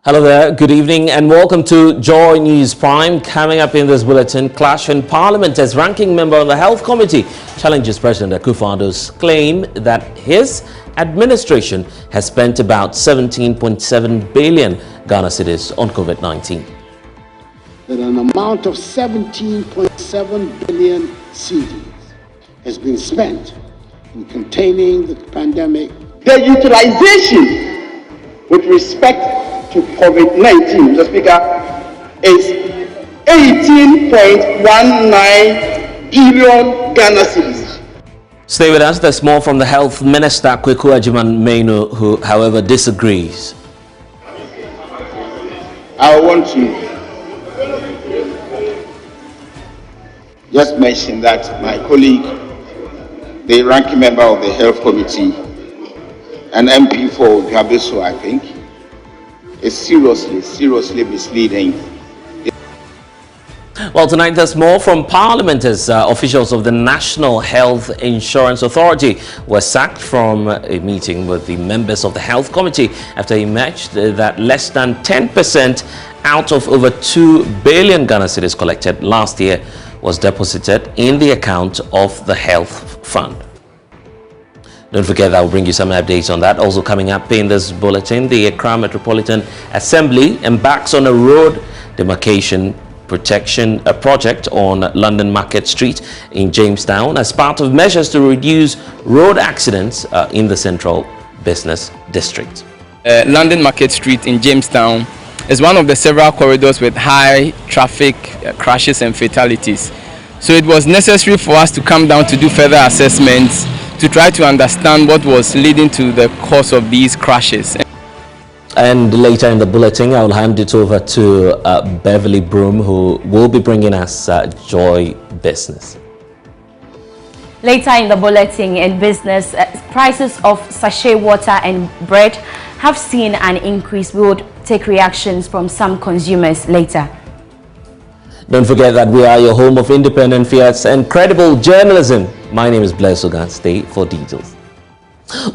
Hello there, good evening and welcome to Joy News Prime. Coming up in this bulletin, clash in Parliament as ranking member of the Health Committee challenges President Akufo-Addo's claim that his administration has spent about 17.7 billion Ghana cedis on COVID-19. That an amount of 17.7 billion cedis has been spent in containing the pandemic. The utilization with respect to COVID-19, Mr. Speaker, is 18.19 billion Ghana cedis. Stay with us. There's more from the Health Minister, Kweku Agyeman-Manu, who, however, disagrees. I want to just mention that my colleague, the ranking member of the Health Committee, an MP for Gabeso, I think, is seriously misleading. Well, tonight there's more from Parliament as officials of the National Health Insurance Authority were sacked from a meeting with the members of the Health Committee after it emerged that less than 10% out of over 2 billion Ghana cedis collected last year was deposited in the account of the Health Fund. Don't forget that I'll bring you some updates on that. Also coming up in this bulletin, the Accra Metropolitan Assembly embarks on a road demarcation protection project on London Market Street in Jamestown as part of measures to reduce road accidents in the Central Business District. London Market Street in Jamestown is one of the several corridors with high traffic crashes and fatalities. So it was necessary for us to come down to do further assessments to try to understand what was leading to the cause of these crashes. And later in the bulletin, I will hand it over to Beverly Broom, who will be bringing us Joy Business. Later in the bulletin, in business, prices of sachet water and bread have seen an increase. We would take reactions from some consumers later. Don't forget that we are your home of independent, fierce and credible journalism. My name is Blaise Ogan. Stay for details.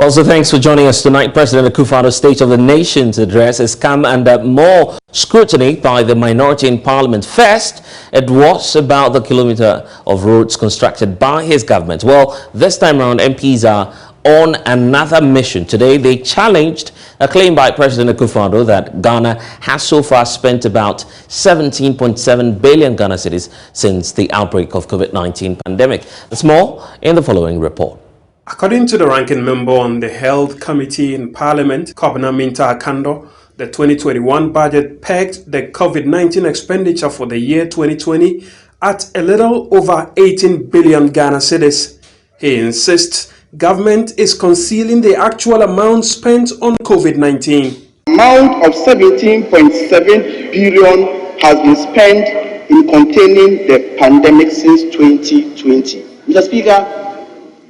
Also, thanks for joining us tonight. President Akufo-Addo's State of the Nation's address has come under more scrutiny by the minority in Parliament. First, it was about the kilometre of roads constructed by his government. Well, this time around, MPs are on another mission. Today, they challenged a claim by President Akufo-Addo that Ghana has so far spent about 17.7 billion Ghana cedis since the outbreak of COVID-19 pandemic. There's more in the following report. According to the ranking member on the Health Committee in Parliament, Kobna Minta Akando, the 2021 budget pegged the COVID-19 expenditure for the year 2020 at a little over 18 billion Ghana cedis. He insists government is concealing the actual amount spent on COVID-19. Amount of 17.7 billion has been spent in containing the pandemic since 2020. Mr. Speaker,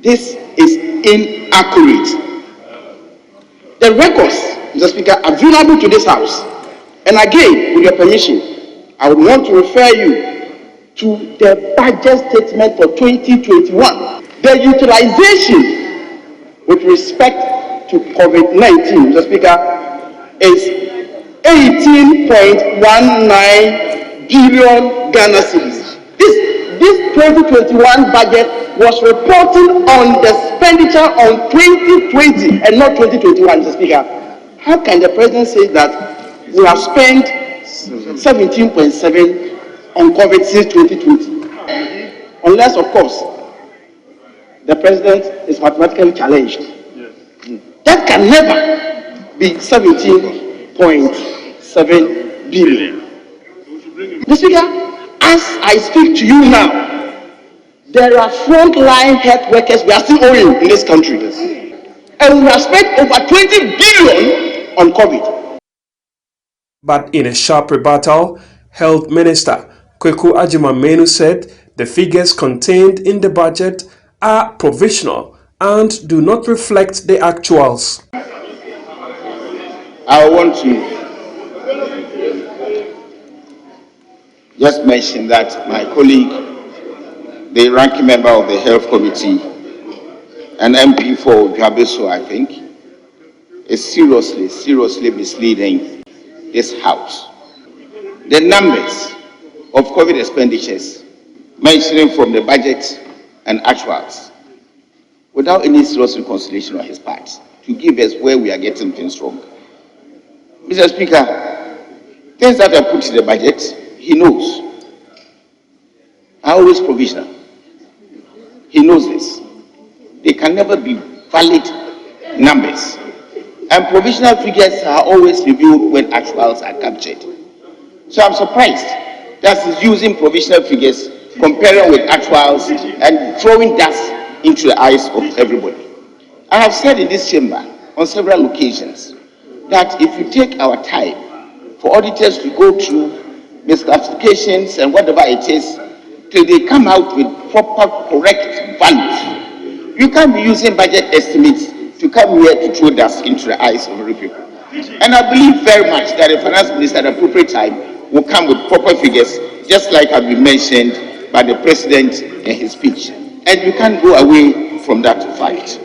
this is inaccurate. The records, Mr. Speaker, are available to this House. And again, with your permission, I would want to refer you to the budget statement for 2021. The utilization with respect to COVID-19, Mr. Speaker, is 18.19 billion Ghana cedis. This 2021 budget was reporting on the expenditure on 2020 and not 2021, Mr. Speaker. How can the President say that we have spent 17.7 on COVID since 2020? Unless, of course, the President is mathematically challenged. Yes. That can never be 17.7 billion. Mr. Speaker, as I speak to you now, there are frontline health workers we are still owing in this country. Yes. And we have spent over 20 billion on COVID. But in a sharp rebuttal, Health Minister Kweku Agyeman-Manu said the figures contained in the budget are provisional and do not reflect the actuals. I want to just mention that my colleague, the ranking member of the Health Committee, an MP for Gabeso, I think, is seriously misleading this House the numbers of COVID expenditures mentioning from the budget and actuals without any serious reconciliation on his part to give us where we are getting things wrong. Mr. Speaker, things that are put in the budget, he knows, are always provisional. He knows this. They can never be valid numbers. And provisional figures are always reviewed when actuals are captured. So I'm surprised that he's using provisional figures, comparing with actuals, and throwing dust into the eyes of everybody. I have said in this chamber on several occasions that if you take our time for auditors to go through misclassifications and whatever it is, till they come out with proper, correct values, you can't be using budget estimates to come here to throw dust into the eyes of every people. And I believe very much that the finance minister at the appropriate time will come with proper figures, just like have been mentioned by the president in his speech. And you can't go away from that fact.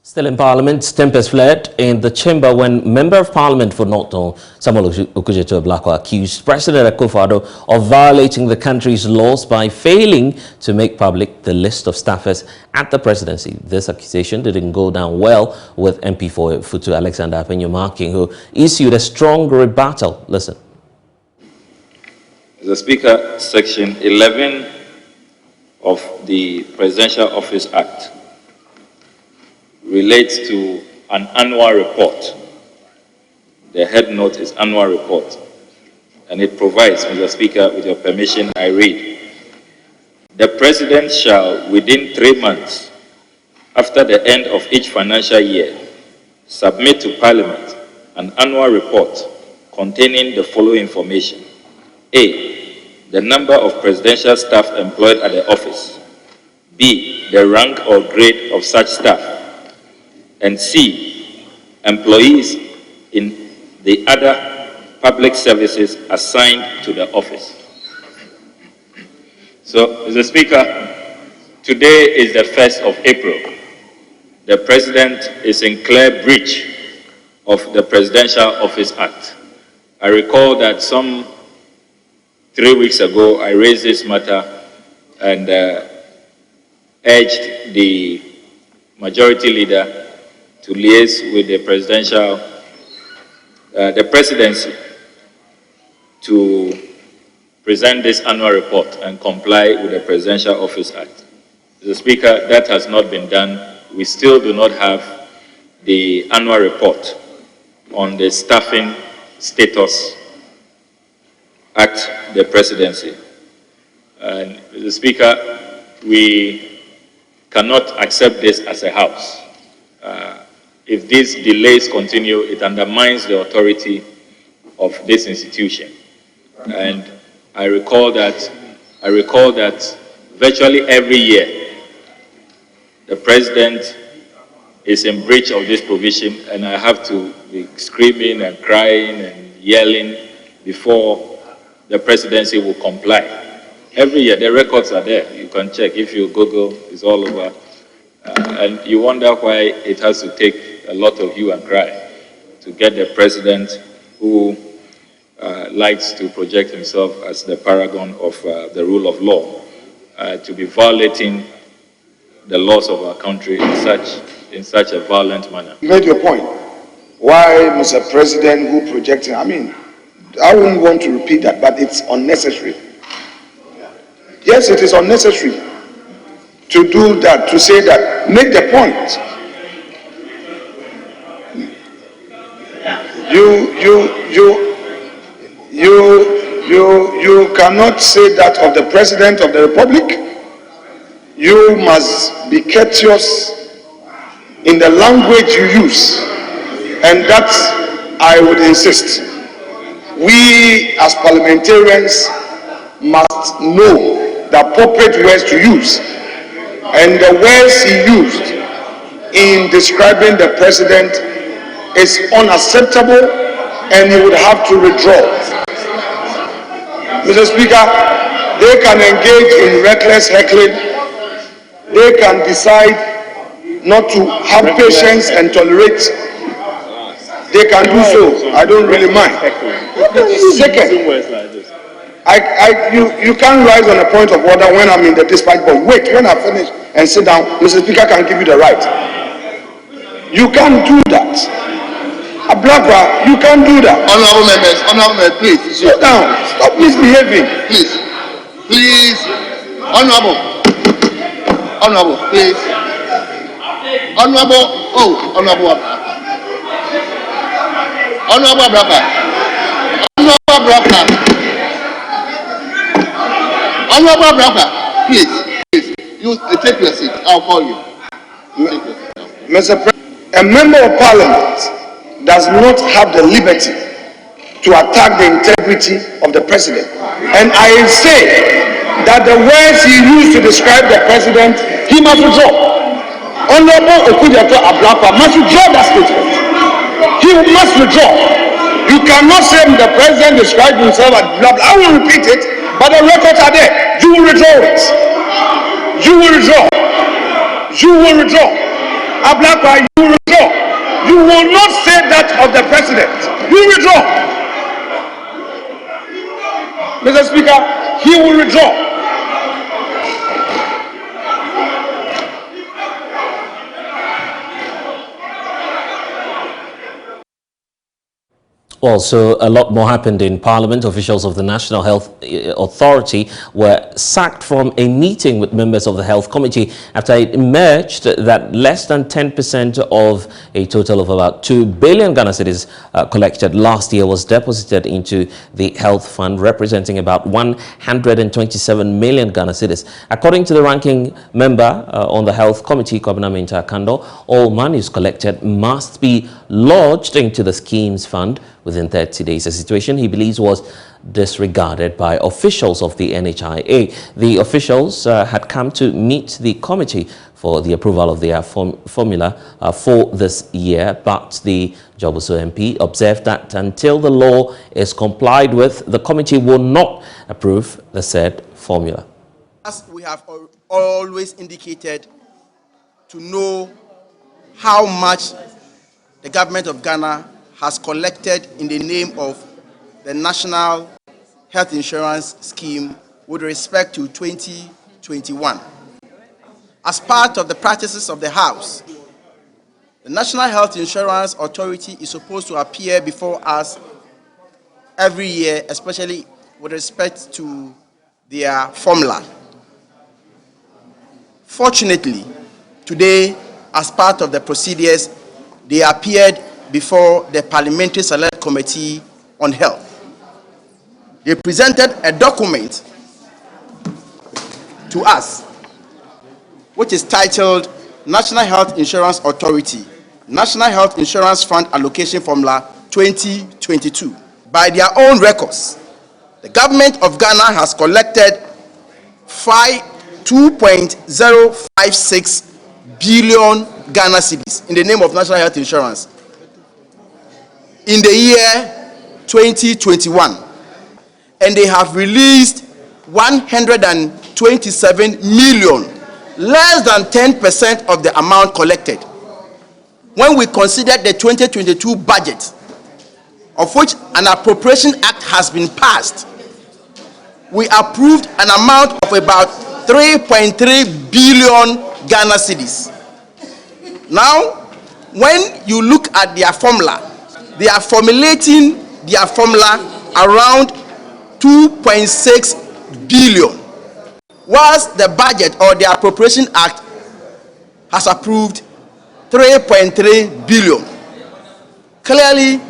Still in Parliament, tempers flared in the chamber when Member of Parliament for Norton, Samuel Okujeto-Blakwa, accused President Akufo-Addo of violating the country's laws by failing to make public the list of staffers at the presidency. This accusation didn't go down well with MP for Futu Alexander Apenyo-Markin, who issued a strong rebuttal. Listen. Mr. Speaker, Section 11 of the Presidential Office Act relates to an annual report. The head note is annual report. And it provides, Mr. Speaker, with your permission, I read, the President shall, within 3 months after the end of each financial year, submit to Parliament an annual report containing the following information. A, the number of presidential staff employed at the office. B, the rank or grade of such staff. And C, employees in the other public services assigned to the office. So, Mr. Speaker, today is the 1st of April. The President is in clear breach of the Presidential Office Act. I recall that some 3 weeks ago, I raised this matter and urged the majority leader to liaise with the presidency to present this annual report and comply with the Presidential Office Act. Mr. Speaker, that has not been done. We still do not have the annual report on the staffing status at the presidency. And Mr. Speaker, we cannot accept this as a House. If these delays continue, it undermines the authority of this institution. And I recall that virtually every year, the President is in breach of this provision, and I have to be screaming and crying and yelling before the presidency will comply. Every year, the records are there. You can check. If you Google, it's all over. And you wonder why it has to take a lot of hue and cry to get the president who likes to project himself as the paragon of the rule of law to be violating the laws of our country in such a violent manner. You made your point. Why Mr. President who projecting, I mean, I wouldn't want to repeat that, but it's unnecessary. Yes, it is unnecessary to do that, to say that. Make the point. You cannot say that of the President of the Republic. You must be courteous in the language you use, and that I would insist. We as parliamentarians must know the appropriate words to use, and the words he used in describing the President is unacceptable, and he would have to withdraw. Mr. Speaker, they can engage in reckless heckling. They can decide not to have patience and tolerate. they can do so. I don't really mind. Second, you can't rise on a point of order when I'm in the dispatch box. Wait, when I finish and sit down, Mr. Speaker can give you the right. You can't do that. Ablakwa, you can't do that. Honorable members, please. Sit down. Stop misbehaving. Please. Honorable, please. Honorable Abraka, please. You take your seat. I'll call you. Mr. President, a member of parliament does not have the liberty to attack the integrity of the president. And I say that the words he used to describe the president, he must withdraw. Honorable Okudiato Ablakwa must withdraw that statement. He must withdraw. You cannot say the president described himself as blah blah. I will repeat it, but the records are there. You will withdraw it. You will withdraw. You will withdraw. Ablakwa, you will withdraw. You will not say that of the president. You withdraw. Mr. Speaker, he will withdraw. Also, a lot more happened in Parliament. Officials of the National Health Authority were sacked from a meeting with members of the Health Committee after it emerged that less than 10% of a total of about 2 billion Ghana cedis collected last year was deposited into the Health Fund, representing about 127 million Ghana cedis. According to the ranking member on the Health Committee, Demarcation, all monies collected must be lodged into the schemes fund within 30 days, a situation he believes was disregarded by officials of the NHIA. The officials had come to meet the committee for the approval of their formula for this year, but the Joboso MP observed that until the law is complied with, the committee will not approve the said formula. As we have always indicated, to know how much the government of Ghana has collected in the name of the National Health Insurance Scheme with respect to 2021. As part of the practices of the House, the National Health Insurance Authority is supposed to appear before us every year, especially with respect to their formula. Fortunately, today, as part of the procedures, they appeared before the Parliamentary Select Committee on Health. They presented a document to us, which is titled National Health Insurance Authority, National Health Insurance Fund Allocation Formula 2022. By their own records, the government of Ghana has collected 2.056 billion Ghana cedis in the name of National Health Insurance in the year 2021, and they have released 127 million, less than 10% of the amount collected. When we consider the 2022 budget, of which an appropriation act has been passed, we approved an amount of about 3.3 billion Ghana cedis. Now, when you look at their formula, they are formulating their formula around 2.6 billion, whilst the budget or the Appropriation Act has approved 3.3 billion. Clearly,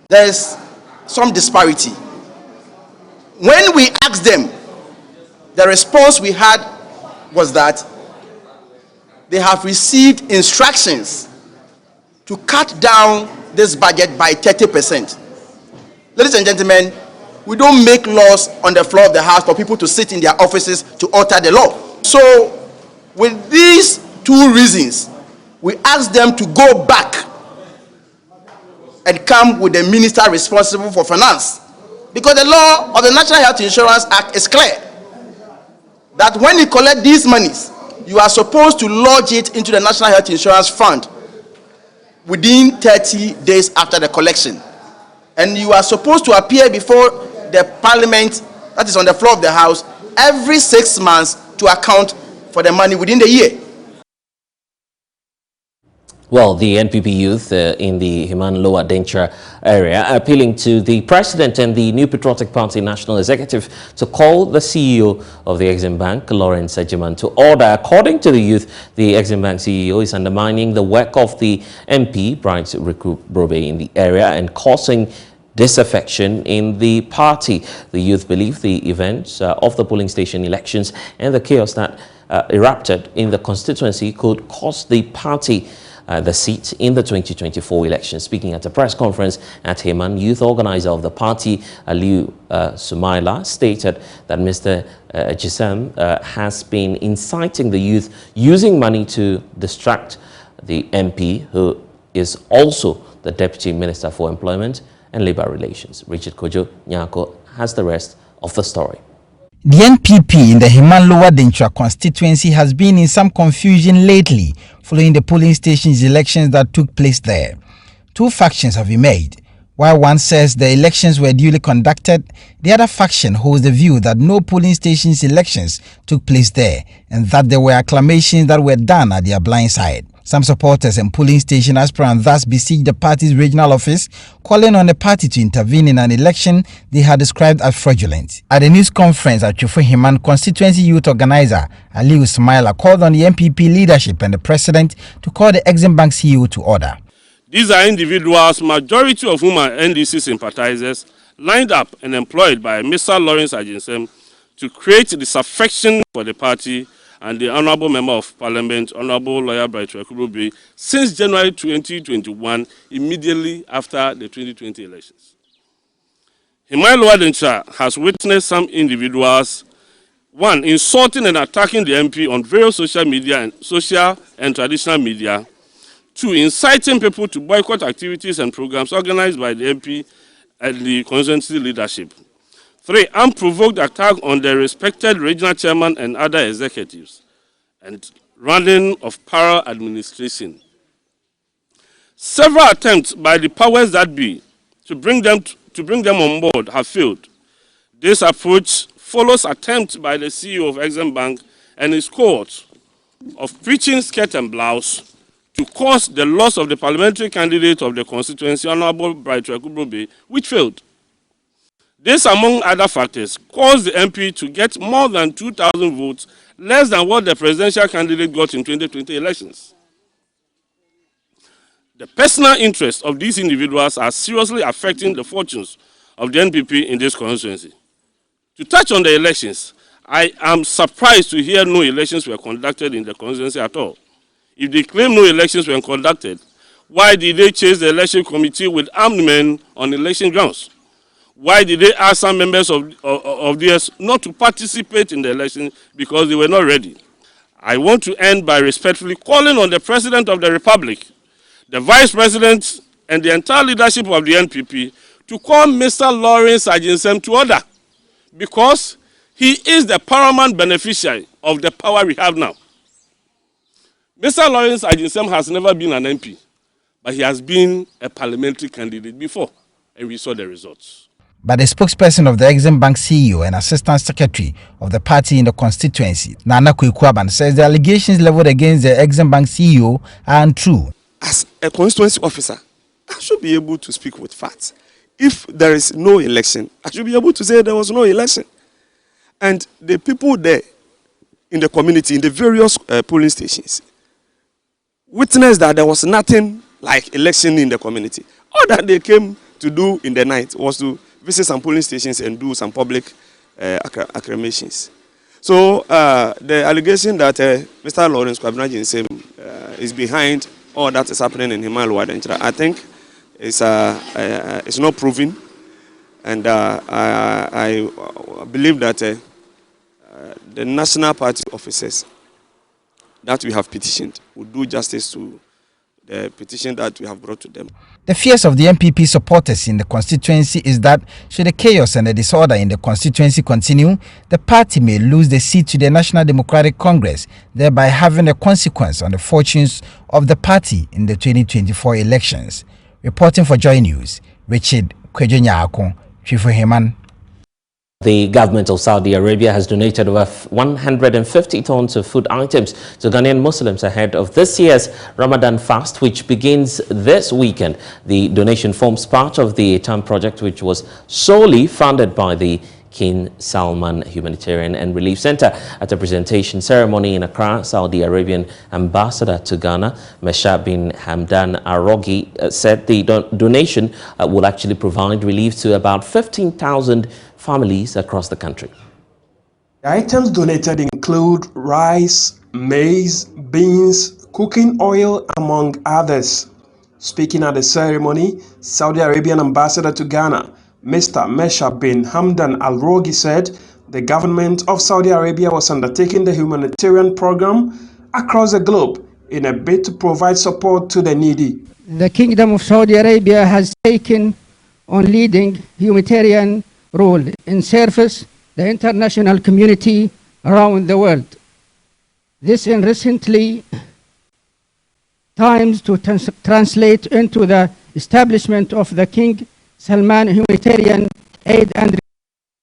there is some disparity. When we asked them, the response we had was that they have received instructions to cut down this budget by 30%. Ladies and gentlemen, we don't make laws on the floor of the House for people to sit in their offices to alter the law. So, with these two reasons, we ask them to go back and come with the minister responsible for finance. Because the law of the National Health Insurance Act is clear that when you collect these monies, you are supposed to lodge it into the National Health Insurance Fund. within 30 days after the collection. And you are supposed to appear before the parliament, that is on the floor of the house, every 6 months to account for the money within the year. Well, the NPP youth in the Himan Lower Denture area appealing to the president and the New Patriotic Party National Executive to call the CEO of the Exim Bank, Lawrence Agyemang, to order. According to the youth, the Exim Bank CEO is undermining the work of the MP, Bright Recruit-Brobe, in the area and causing disaffection in the party. The youth believe the events of the polling station elections and the chaos that erupted in the constituency could cost the party the seat in the 2024 election. Speaking at a press conference at Himan, youth organizer of the party, Aliu Sumaila, stated that Mr. Agyemang has been inciting the youth using money to distract the MP, who is also the Deputy Minister for Employment and Labour Relations. Richard Kojo Nyako has the rest of the story. The NPP in the Himan Lower Denture constituency has been in some confusion lately following the polling stations elections that took place there. Two factions have emerged. While one says the elections were duly conducted, the other faction holds the view that no polling stations elections took place there and that there were acclamations that were done at their blind side. Some supporters and polling station aspirants thus besieged the party's regional office, calling on the party to intervene in an election they had described as fraudulent. At a news conference at Chufo Himan, constituency youth organizer Aliu Sumaila called on the NPP leadership and the president to call the Exim Bank CEO to order. These are individuals, majority of whom are NDC sympathizers, lined up and employed by Mr. Lawrence Agyemang to create disaffection for the party and the Honourable Member of Parliament, Honourable Lawyer Bright Recruit-Brobe, since January 2021, immediately after the 2020 elections. Himan Lower Denture has witnessed some individuals, one, insulting and attacking the MP on various social media and traditional media, two, inciting people to boycott activities and programs organized by the MP and the constituency leadership. 3, unprovoked attack on the respected regional chairman and other executives, and running of power administration. Several attempts by the powers that be to bring them on board have failed. This approach follows attempts by the CEO of Exim Bank and his cohort of preaching skirt and blouse to cause the loss of the parliamentary candidate of the constituency, Honourable Bright Recruit-Brobe, which failed. This, among other factors, caused the MP to get more than 2,000 votes, less than what the presidential candidate got in 2020 elections. The personal interests of these individuals are seriously affecting the fortunes of the NPP in this constituency. To touch on the elections, I am surprised to hear no elections were conducted in the constituency at all. If they claim no elections were conducted, why did they chase the election committee with armed men on election grounds? Why did they ask some members of theirs not to participate in the election because they were not ready? I want to end by respectfully calling on the President of the Republic, the Vice President, and the entire leadership of the NPP to call Mr. Lawrence Agyemang to order, because he is the paramount beneficiary of the power we have now. Mr. Lawrence Agyemang has never been an MP, but he has been a parliamentary candidate before, and we saw the results. But the spokesperson of the Exim Bank CEO and Assistant Secretary of the party in the constituency, Nana Kwekwaban, says the allegations leveled against the Exim Bank CEO are untrue. As a constituency officer, I should be able to speak with facts. If there is no election, I should be able to say there was no election. And the people there in the community, in the various polling stations, witnessed that there was nothing like election in the community. All that they came to do in the night was to visit some polling stations and do some public acclamations. So the allegation that Mr. Lawrence Agyemang is behind all that is happening in Himan Lower Denture, I think it's not proven, and I believe that the national party officers that we have petitioned will do justice to the petition that we have brought to them. The fears of the MPP supporters in the constituency is that should the chaos and the disorder in the constituency continue, the party may lose the seat to the National Democratic Congress, thereby having a consequence on the fortunes of the party in the 2024 elections. Reporting for Joy News, Richard Kwejo-Nyaako, Chifo Heman. The government of Saudi Arabia has donated over 150 tons of food items to Ghanaian Muslims ahead of this year's Ramadan fast, which begins this weekend. The donation forms part of the TAM project, which was solely funded by the King Salman Humanitarian and Relief Center. At a presentation ceremony in Accra, Saudi Arabian ambassador to Ghana, Mesha bin Hamdan Arogi, said the donation will actually provide relief to about 15,000 families across the country. The items donated include rice, maize, beans, cooking oil, among others. Speaking at the ceremony, Saudi Arabian ambassador to Ghana, Mr. Mesha bin Hamdan Al-Rogi, said the government of Saudi Arabia was undertaking the humanitarian program across the globe in a bid to provide support to the needy. The Kingdom of Saudi Arabia has taken on leading humanitarian role in service the international community around the world. This in recently times to translate into the establishment of the King Salman Humanitarian Aid and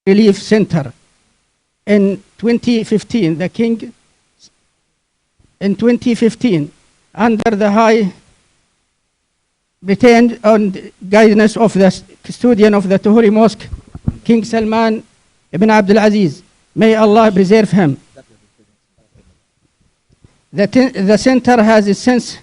Relief Center. In 2015, under the high retained on guidance of the custodian of the Holy Mosque, King Salman ibn Abdul Aziz, may Allah preserve him. The center has since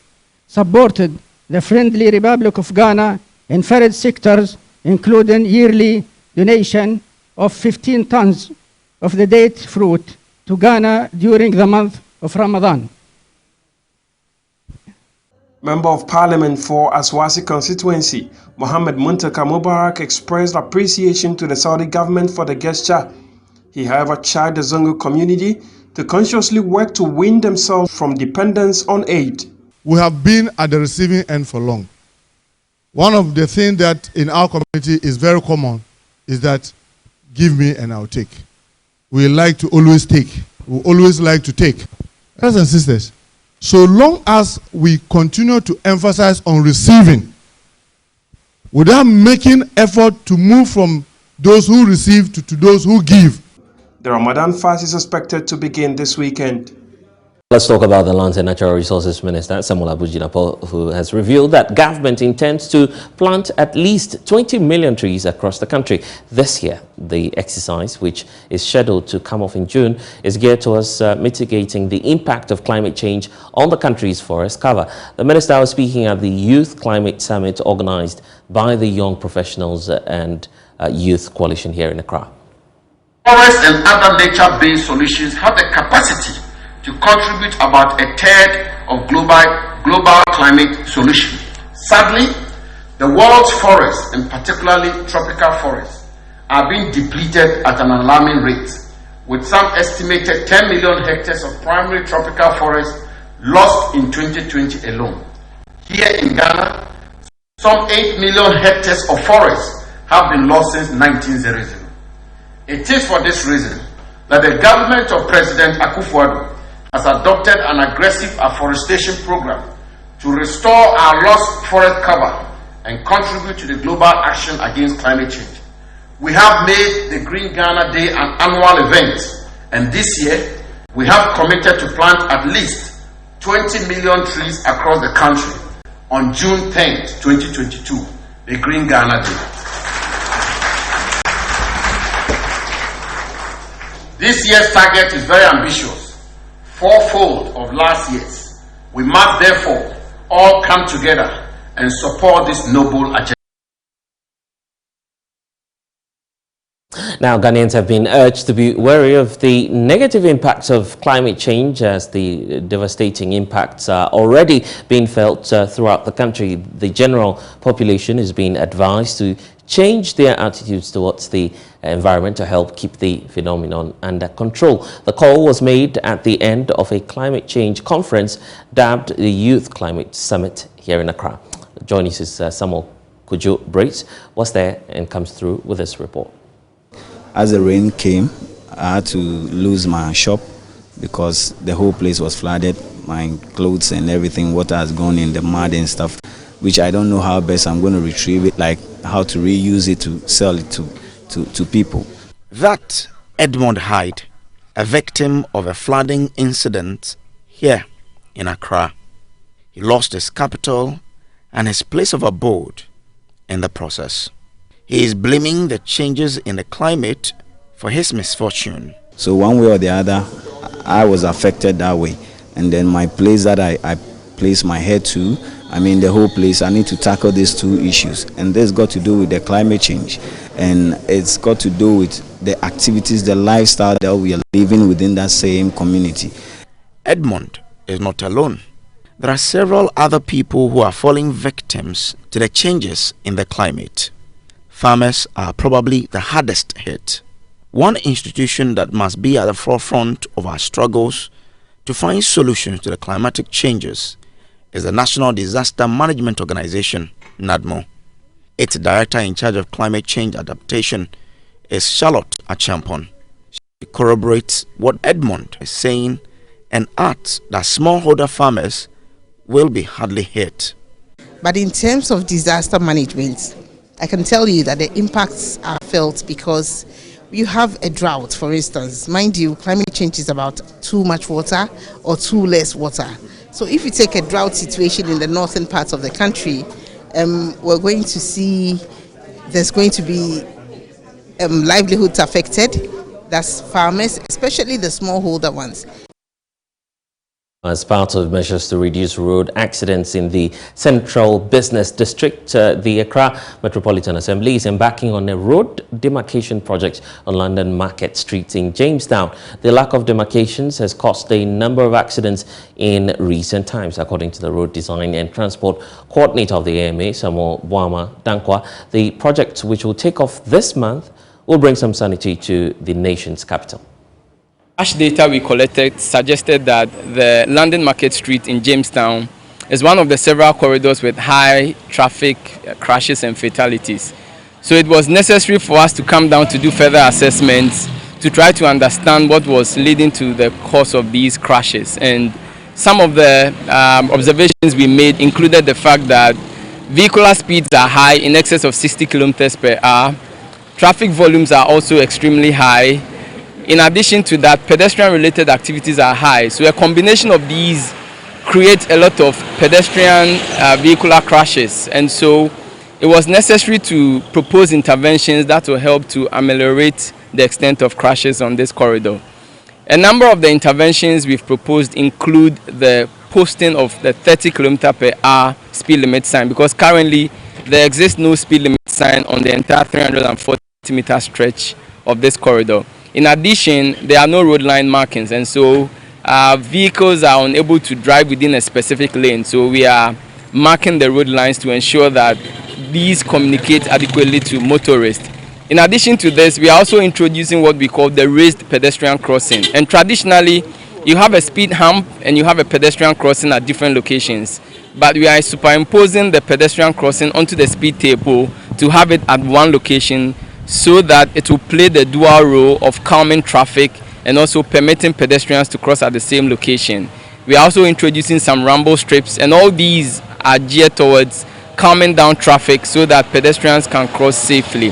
supported the friendly Republic of Ghana in various sectors, including yearly donation of 15 tons of the date fruit to Ghana during the month of Ramadan. Member of Parliament for Aswasi constituency, Mohammed Muntaka Mubarak, expressed appreciation to the Saudi government for the gesture. He, however, charged the Zongo community to consciously work to wean themselves from dependence on aid. We have been at the receiving end for long. One of the things that in our community is very common is that give me and I'll take. We like to always take. We always like to take. Brothers and sisters, so long as we continue to emphasize on receiving, without making effort to move from those who receive to those who give. The Ramadan fast is expected to begin this weekend. Let's talk about the Lands and Natural Resources Minister, Samuel Abujinapo, who has revealed that government intends to plant at least 20 million trees across the country this year. The exercise, which is scheduled to come off in June, is geared towards mitigating the impact of climate change on the country's forest cover. The minister was speaking at the Youth Climate Summit organized by the Young Professionals and Youth Coalition here in Accra. Forest and other nature-based solutions have the capacity to contribute about a third of global climate solution. Sadly, the world's forests, and particularly tropical forests, are being depleted at an alarming rate, with some estimated 10 million hectares of primary tropical forest lost in 2020 alone. Here in Ghana, some 8 million hectares of forest have been lost since 1900. It is for this reason that the government of President Akufo-Addo has adopted an aggressive afforestation program to restore our lost forest cover and contribute to the global action against climate change. We have made the Green Ghana Day an annual event, and this year we have committed to plant at least 20 million trees across the country on June 10th, 2022, the Green Ghana Day. This year's target is very ambitious, fourfold of last year's. We must therefore all come together and support this noble agenda. Now, Ghanaians have been urged to be wary of the negative impacts of climate change, as the devastating impacts are already being felt throughout the country. The general population is being advised to change their attitudes towards the environment to help keep the phenomenon under control. The call was made at the end of a climate change conference dubbed the Youth Climate Summit here in Accra. Joining us is Samuel Kujo Brace was there and comes through with this report. As the rain came, I had to lose my shop because the whole place was flooded. My clothes and everything, water has gone in the mud and stuff, which I don't know how best I'm going to retrieve it, like how to reuse it to sell it to people. That Edmund Hyde, a victim of a flooding incident here in Accra. He lost his capital and his place of abode in the process. He is blaming the changes in the climate for his misfortune. So one way or the other, I was affected that way. And then my place that I placed my head to, I mean the whole place, I need to tackle these two issues. And this got to do with the climate change. And it's got to do with the activities, the lifestyle that we are living within that same community. Edmund is not alone. There are several other people who are falling victims to the changes in the climate. Farmers are probably the hardest hit. One institution that must be at the forefront of our struggles to find solutions to the climatic changes is the National Disaster Management Organization, NADMO. Its director in charge of climate change adaptation is Charlotte Achampon. She corroborates what Edmund is saying and adds that smallholder farmers will be hardly hit. But in terms of disaster management, I can tell you that the impacts are felt because you have a drought, for instance. Mind you, climate change is about too much water or too less water. So if you take a drought situation in the northern parts of the country, we're going to see there's going to be livelihoods affected. That's farmers, especially the smallholder ones. As part of measures to reduce road accidents in the Central Business District, the Accra Metropolitan Assembly is embarking on a road demarcation project on London Market Street in Jamestown. The lack of demarcations has caused a number of accidents in recent times, according to the Road Design and Transport Coordinator of the AMA, Samuel Boama Dankwa. The project, which will take off this month, will bring some sanity to the nation's capital. Cash data we collected suggested that the London Market Street in Jamestown is one of the several corridors with high traffic crashes and fatalities. So it was necessary for us to come down to do further assessments to try to understand what was leading to the cause of these crashes. And some of the observations we made included the fact that vehicular speeds are high, in excess of 60 kilometers per hour. Traffic volumes are also extremely high. In addition to that, pedestrian-related activities are high. So a combination of these creates a lot of pedestrian vehicular crashes. And so it was necessary to propose interventions that will help to ameliorate the extent of crashes on this corridor. A number of the interventions we've proposed include the posting of the 30 km per hour speed limit sign, because currently there exists no speed limit sign on the entire 340-meter stretch of this corridor. In addition, there are no road line markings, and so vehicles are unable to drive within a specific lane. So we are marking the road lines to ensure that these communicate adequately to motorists. In addition to this, we are also introducing what we call the raised pedestrian crossing. And traditionally, you have a speed hump and you have a pedestrian crossing at different locations. But we are superimposing the pedestrian crossing onto the speed table to have it at one location, so that it will play the dual role of calming traffic and also permitting pedestrians to cross at the same location. We are also introducing some rumble strips, and all these are geared towards calming down traffic so that pedestrians can cross safely.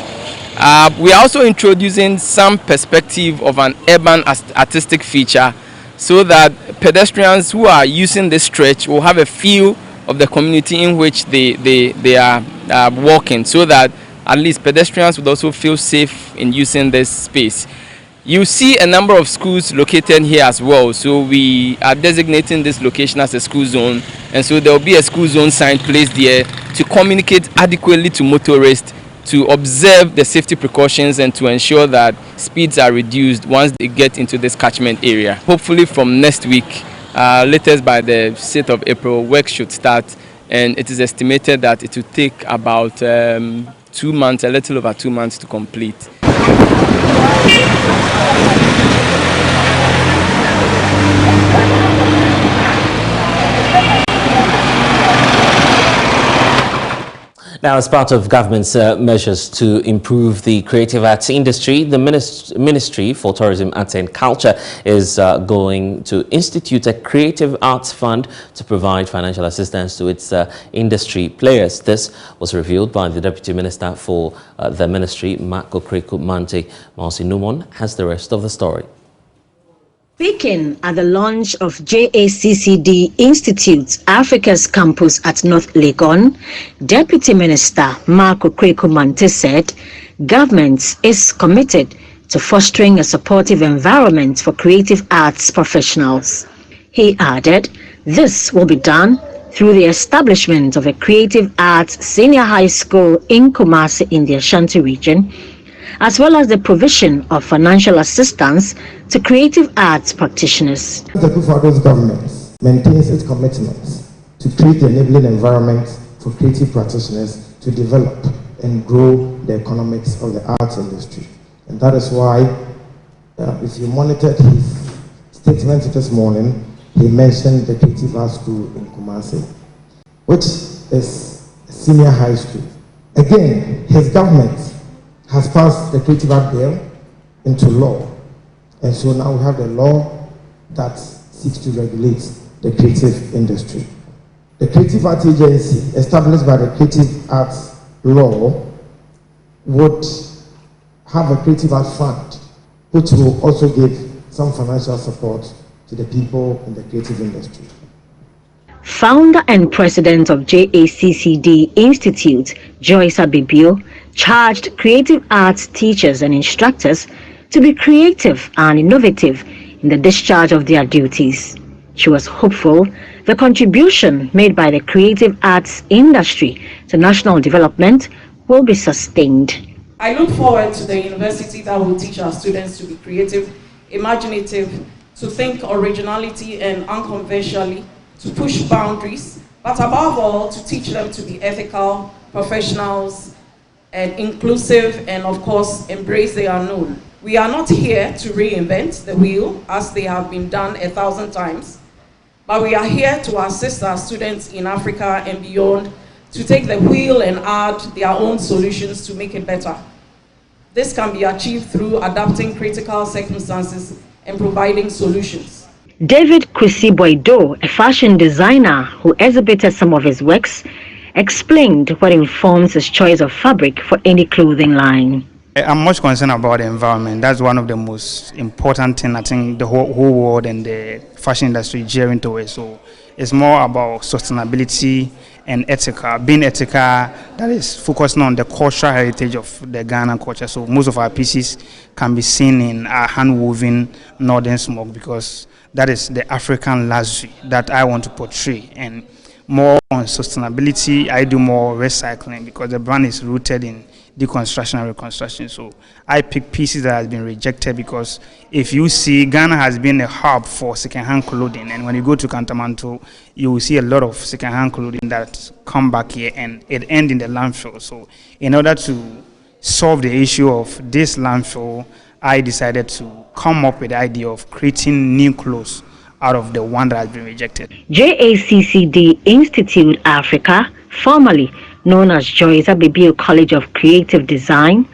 We are also introducing some perspective of an urban artistic feature so that pedestrians who are using this stretch will have a feel of the community in which they are walking, so that at least pedestrians would also feel safe in using this space. You see a number of schools located here as well, so we are designating this location as a school zone, and so there will be a school zone sign placed there to communicate adequately to motorists to observe the safety precautions and to ensure that speeds are reduced once they get into this catchment area. Hopefully from next week, latest by the 6th of April, work should start, and it is estimated that it will take about 2 months, a little over 2 months to complete. Now, as part of government's measures to improve the creative arts industry, the Ministry for Tourism, Arts and Culture is going to institute a creative arts fund to provide financial assistance to its industry players. This was revealed by the Deputy Minister for the Ministry, Marco Creco-Mante. Marcy Numon has the rest of the story. Speaking at the launch of JACCD Institute's Africa's campus at North Legon, Deputy Minister Marco Creco-Mante said government is committed to fostering a supportive environment for creative arts professionals. He added this will be done through the establishment of a creative arts senior high school in Kumasi in the Ashanti region, as well as the provision of financial assistance to creative arts practitioners. The Kufuor's government maintains its commitments to create the enabling environment for creative practitioners to develop and grow the economics of the arts industry. And that is why, if you monitored his statement this morning, he mentioned the Creative Arts School in Kumasi, which is a senior high school. Again, his government has passed the Creative Art Bill into law. And so now we have the law that seeks to regulate the creative industry. The Creative Arts Agency, established by the Creative Arts Law, would have a Creative Arts Fund, which will also give some financial support to the people in the creative industry. Founder and president of JACCD Institute, Joyce Abibio, charged creative arts teachers and instructors to be creative and innovative in the discharge of their duties. She was hopeful the contribution made by the creative arts industry to national development will be sustained. I look forward to the university that will teach our students to be creative, imaginative, to think originality and unconventionally, to push boundaries, but above all, to teach them to be ethical, professionals, and inclusive, and of course, embrace the unknown. We are not here to reinvent the wheel, as they have been done 1,000 times, but we are here to assist our students in Africa and beyond to take the wheel and add their own solutions to make it better. This can be achieved through adapting critical circumstances and providing solutions. David Kwesi Boydo, a fashion designer who exhibited some of his works, explained what informs his choice of fabric for any clothing line. I'm much concerned about the environment. That's one of the most important things I think the whole world and the fashion industry is gearing towards. So it's more about sustainability and ethical, being ethical, that is focusing on the cultural heritage of the Ghana culture. So most of our pieces can be seen in our hand-woven northern smoke, because that is the African luxury that I want to portray. And more on sustainability, I do more recycling, because the brand is rooted in deconstruction and reconstruction. So I pick pieces that has been rejected, because if you see, Ghana has been a hub for second-hand clothing, and when you go to Kantamanto, you will see a lot of second-hand clothing that come back here and it ends in the landfill. So in order to solve the issue of this landfill, I decided to come up with the idea of creating new clothes out of the one that has been rejected. JACCD Institute Africa, formerly known as Joyce Abibio College of Creative Design,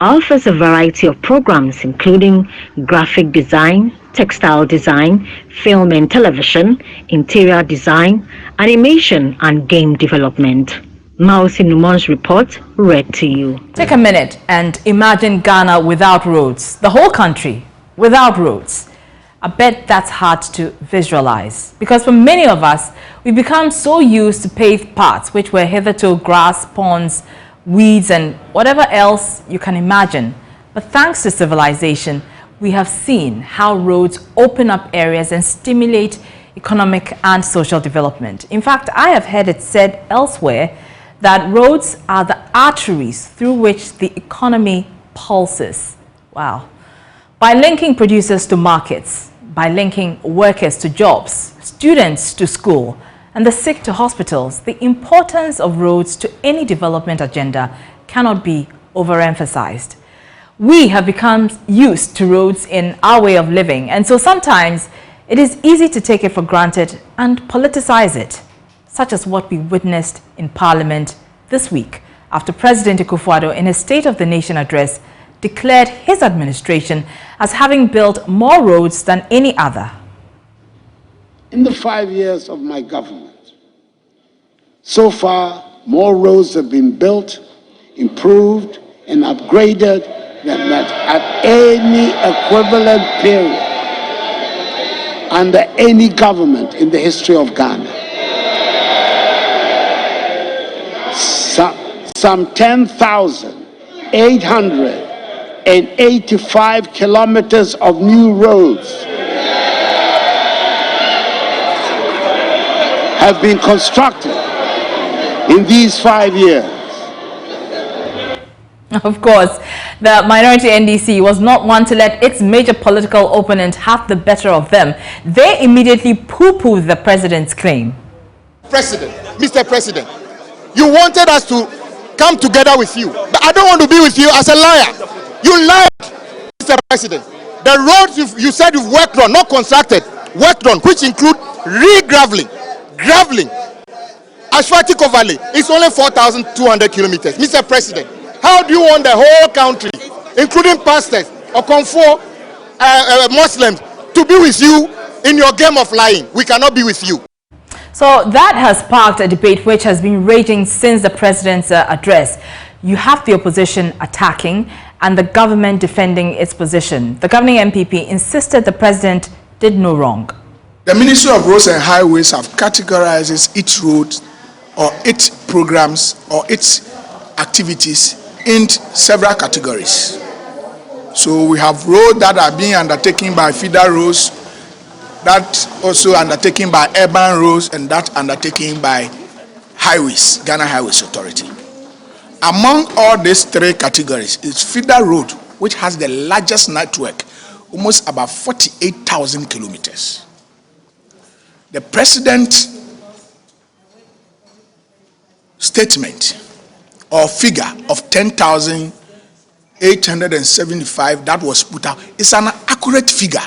offers a variety of programs including graphic design, textile design, film and television, interior design, animation and game development. Mausi Numon's report read to you. Take a minute and imagine Ghana without roads, the whole country without roads. I bet that's hard to visualize, because for many of us, we become so used to paved paths, which were hitherto grass, ponds, weeds, and whatever else you can imagine. But thanks to civilization, we have seen how roads open up areas and stimulate economic and social development. In fact, I have heard it said elsewhere that roads are the arteries through which the economy pulses. Wow. By linking producers to markets, by linking workers to jobs, students to school, and the sick to hospitals, the importance of roads to any development agenda cannot be overemphasized. We have become used to roads in our way of living, and so sometimes it is easy to take it for granted and politicize it, such as what we witnessed in Parliament this week after President Akufo-Addo, in his State of the Nation address, declared his administration as having built more roads than any other. In the 5 years of my government, so far, more roads have been built, improved, and upgraded than that at any equivalent period under any government in the history of Ghana. Some 10,885 kilometers of new roads have been constructed in these 5 years. Of course, the minority NDC was not one to let its major political opponent have the better of them. They immediately poo-pooed the president's claim. Mr. President, you wanted us to come together with you, but I don't want to be with you as a liar. You lied, Mr. President. The roads you said you've worked on, not constructed, worked on, which include re-graveling, graveling, Ashwati Valley, it's only 4,200 kilometers. Mr. President, how do you want the whole country, including pastors or Muslims, to be with you in your game of lying? We cannot be with you. So that has sparked a debate which has been raging since the president's address. You have the opposition attacking and the government defending its position. The governing MPP insisted the president did no wrong. The Ministry of Roads and Highways have categorized its roads or its programs or its activities in several categories. So we have roads that are being undertaken by feeder roads, that also undertaken by urban roads, and that undertaken by highways, Ghana Highways Authority. Among all these three categories is feeder road, which has the largest network, almost about 48,000 kilometers. The president's statement or figure of 10,875 that was put out is an accurate figure.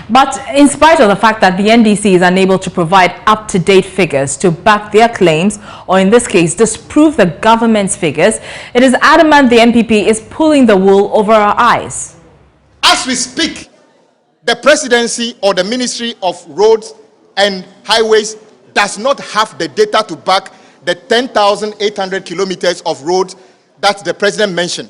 But in spite of the fact that the NDC is unable to provide up-to-date figures to back their claims, or in this case, disprove the government's figures, it is adamant the MPP is pulling the wool over our eyes. As we speak, the presidency or the Ministry of Roads and Highways does not have the data to back the 10,800 kilometers of roads that the president mentioned.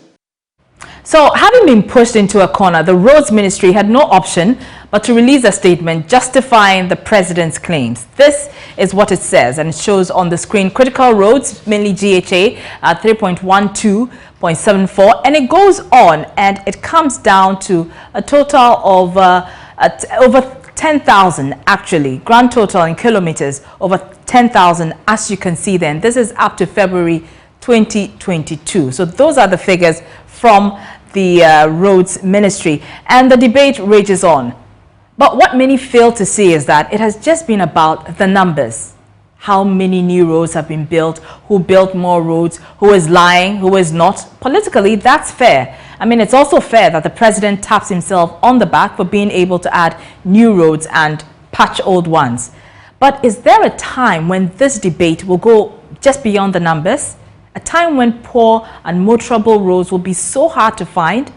So, having been pushed into a corner, the Roads Ministry had no option but to release a statement justifying the president's claims. This is what it says, and it shows on the screen: critical roads, mainly GHA, 3.12.74, and it goes on, and it comes down to a total of over 10,000, actually, grand total in kilometers, over 10,000, as you can see then. This is up to February 2022. So those are the figures from the Roads Ministry, and the debate rages on. But what many fail to see is that it has just been about the numbers. How many new roads have been built, who built more roads, who is lying, who is not. Politically, that's fair. I mean, it's also fair that the president taps himself on the back for being able to add new roads and patch old ones. But is there a time when this debate will go just beyond the numbers? A time when poor and motorable roads will be so hard to find?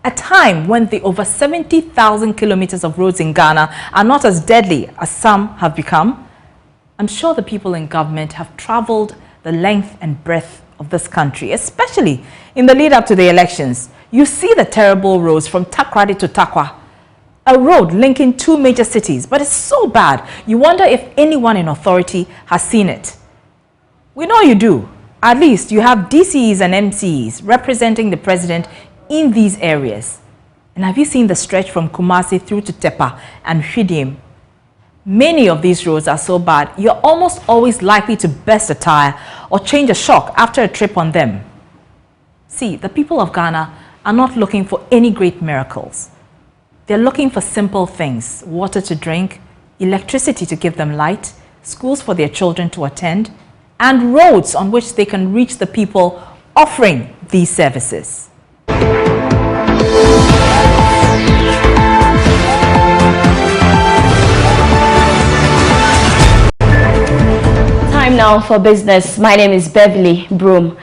A time when the over 70,000 kilometers of roads in Ghana are not as deadly as some have become? I'm sure the people in government have traveled the length and breadth of this country, especially in the lead up to the elections. You see the terrible roads from Takoradi to Takwa, a road linking two major cities, but it's so bad, you wonder if anyone in authority has seen it. We know you do. At least you have DCEs and MCEs representing the president in these areas. And have you seen the stretch from Kumasi through to Tepa and Hwidim? Many of these roads are so bad, you're almost always likely to burst a tire or change a shock after a trip on them. See, the people of Ghana are not looking for any great miracles. They're looking for simple things: water to drink, electricity to give them light, schools for their children to attend, and roads on which they can reach the people offering these services. Time now for business. My name is Beverly Broom.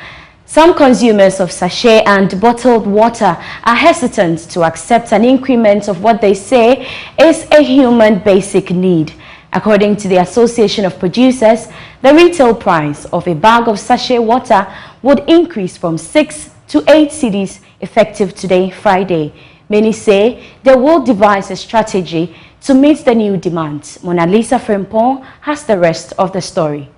Some consumers of sachet and bottled water are hesitant to accept an increment of what they say is a human basic need. According to the Association of Producers, the retail price of a bag of sachet water would increase from 6 to 8 cedis effective today, Friday. Many say they will devise a strategy to meet the new demand. Mona Lisa Frimpong has the rest of the story.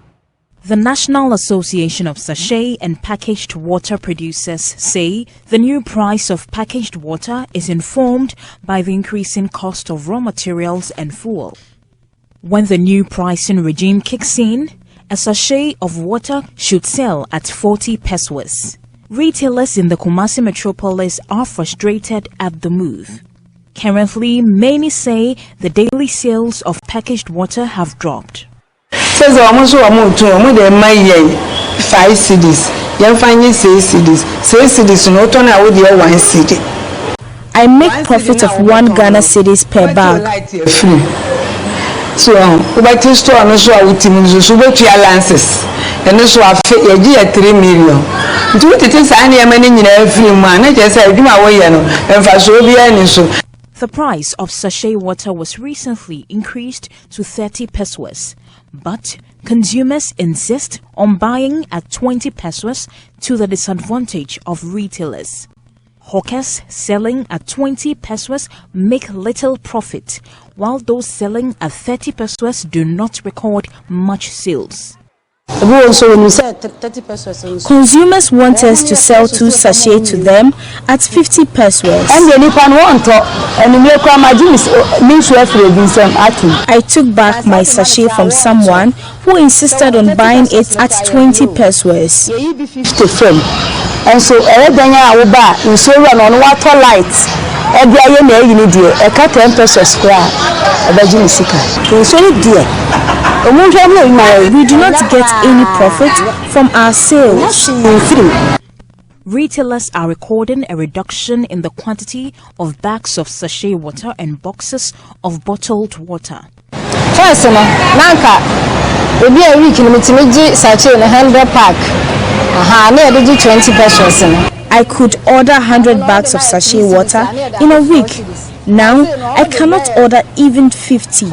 The National Association of Sachet and Packaged Water Producers say the new price of packaged water is informed by the increasing cost of raw materials and fuel. When the new pricing regime kicks in, a sachet of water should sell at 40 pesos. Retailers in the Kumasi metropolis are frustrated at the move. Currently, many say the daily sales of packaged water have dropped. Says almost 5 cedis. You find 6 cedis. 6 cedis no turn out with 1 cedi. I make profit of 1 Ghana cedis per bag. So, we store no so out in so we lances. And so I fee 3 million. Do it is any money in every man. I just say do my way and for so be any so. The price of sachet water was recently increased to 30 pesos, but consumers insist on buying at 20 pesos to the disadvantage of retailers. Hawkers selling at 20 pesos make little profit, while those selling at 30 pesos do not record much sales. Consumers want us to sell 2 sachets to them at 50 pesos. I took back my sachet from someone who insisted on buying it at 20 pesos. And so, we do not get any profit from our sales. Retailers are recording a reduction in the quantity of bags of sachet water and boxes of bottled water. First, Nanka, maybe a week in the sachet 100 pack. 20 pesos. I could order 100 bags of sachet water in a week. Now, I cannot order even 50.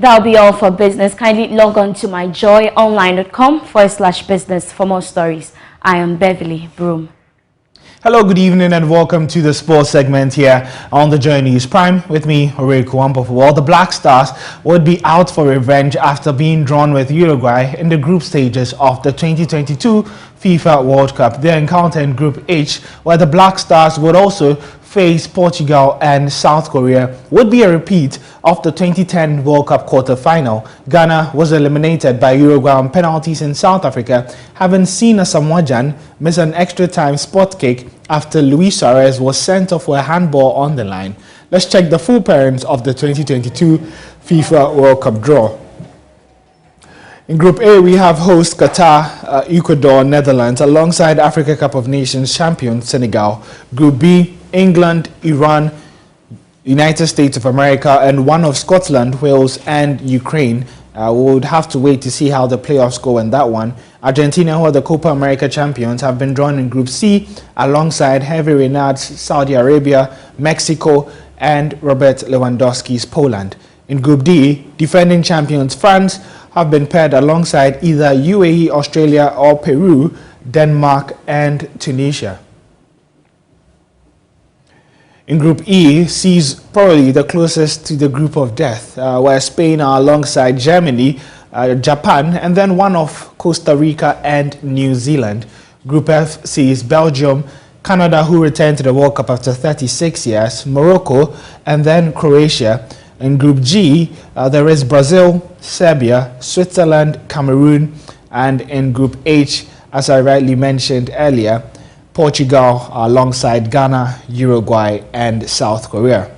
That'll be all for business. Kindly log on to myjoyonline.com/business for more stories. I am Beverly Broom. Hello, good evening and welcome to the sports segment here on the Joy News Prime with me, Ore Kuampo. Well, the Black Stars would be out for revenge after being drawn with Uruguay in the group stages of the 2022 FIFA World Cup. Their encounter in Group H, where the Black Stars would also face Portugal and South Korea, would be a repeat of the 2010 World Cup quarter-final. Ghana was eliminated by Uruguay on penalties in South Africa, having seen a Samoajan miss an extra-time spot kick after Luis Suarez was sent off for a handball on the line. Let's check the full parents of the 2022 FIFA World Cup draw. In Group A, we have host Qatar, Ecuador, Netherlands, alongside Africa Cup of Nations champion Senegal. Group B, England, Iran, United States of America, and one of Scotland, Wales, and Ukraine. We would have to wait to see how the playoffs go in that one. Argentina, who are the Copa America champions, have been drawn in Group C alongside Hervé Renard's Saudi Arabia, Mexico, and Robert Lewandowski's Poland. In Group D, defending champions France have been paired alongside either UAE, Australia, or Peru, Denmark, and Tunisia. In Group E, sees probably the closest to the group of death, where Spain are alongside Germany, Japan, and then one of Costa Rica and New Zealand. Group F sees Belgium, Canada, who returned to the World Cup after 36 years, Morocco, and then Croatia. In Group G, there is Brazil, Serbia, Switzerland, Cameroon, and in Group H, as I rightly mentioned earlier, Portugal alongside Ghana, Uruguay, and South Korea.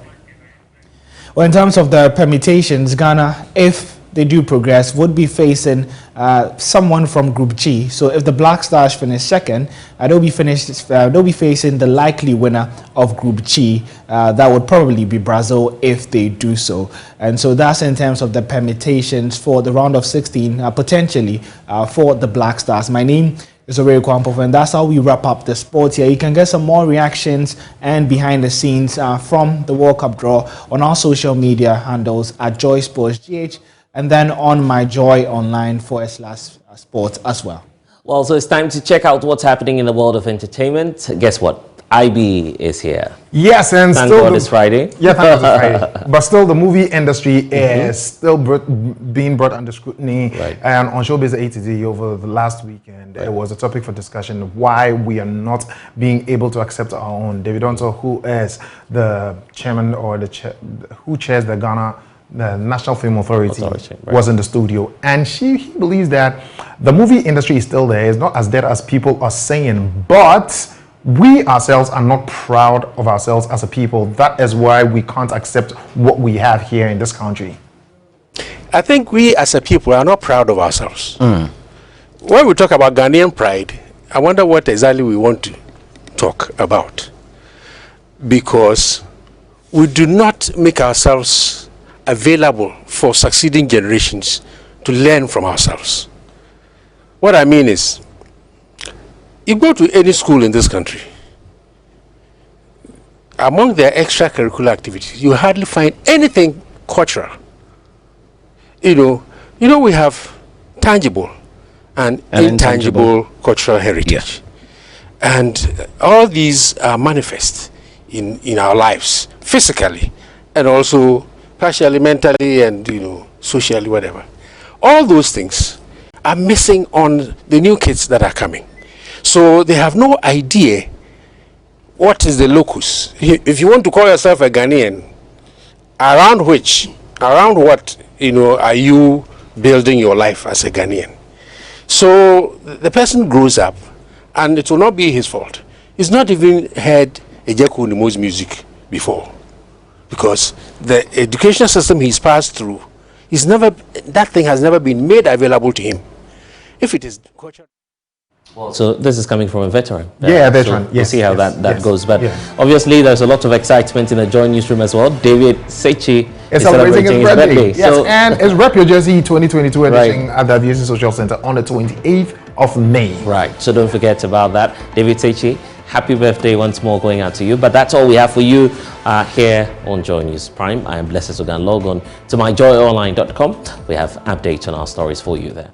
Well, in terms of the permutations, Ghana, if they do progress, would be facing someone from Group G. So if the Black Stars finish second, they'll be facing the likely winner of Group G. That would probably be Brazil if they do so. And so that's in terms of the permutations for the round of 16, potentially for the Black Stars. My name is Oreo Kwampov, and that's how we wrap up the sports here. You can get some more reactions and behind the scenes from the World Cup draw on our social media handles at Joy Sports GH, and then on my Joy Online /sports as well. Well, so it's time to check out what's happening in the world of entertainment. Guess what? IB is here. Yes, and thank still God it's Friday. Yeah, thank God it's Friday. But still, the movie industry is still being brought under scrutiny. Right. And on Showbiz ATD over the last weekend, it was a topic for discussion why we are not being able to accept our own. David Onto, who is the chairman or who chairs the National Film Authority, was in the studio, and he believes that the movie industry is still there. It's not as dead as people are saying, but we ourselves are not proud of ourselves as a people. That is why we can't accept what we have here in this country. I think we as a people are not proud of ourselves. When we talk about Ghanaian pride, I wonder what exactly we want to talk about, because we do not make ourselves available for succeeding generations to learn from ourselves. What I mean is, you go to any school in this country, among their extracurricular activities, you hardly find anything cultural. You know, we have tangible and intangible cultural heritage. And all these are manifest in our lives, physically, and also partially mentally and, socially, whatever. All those things are missing on the new kids that are coming. So they have no idea what is the locus. If you want to call yourself a Ghanaian, around what, are you building your life as a Ghanaian? So the person grows up, and it will not be his fault. He's not even heard Ejeku Nimo's music before, because the educational system he's passed through, that thing has never been made available to him. If it is culture. So this is coming from a veteran. Yeah, a veteran. So we'll see how that goes. But obviously, there's a lot of excitement in the Joy newsroom as well. David Sechi is celebrating his birthday. Yes, so, and it's Rep Your Jersey 2022 edition at the Aviation Social Center on the 28th of May. Right. So don't forget about that. David Sechi, happy birthday once more going out to you. But that's all we have for you here on Joy News Prime. I am Blessed Ogan. Log on to myjoyonline.com. We have updates on our stories for you there.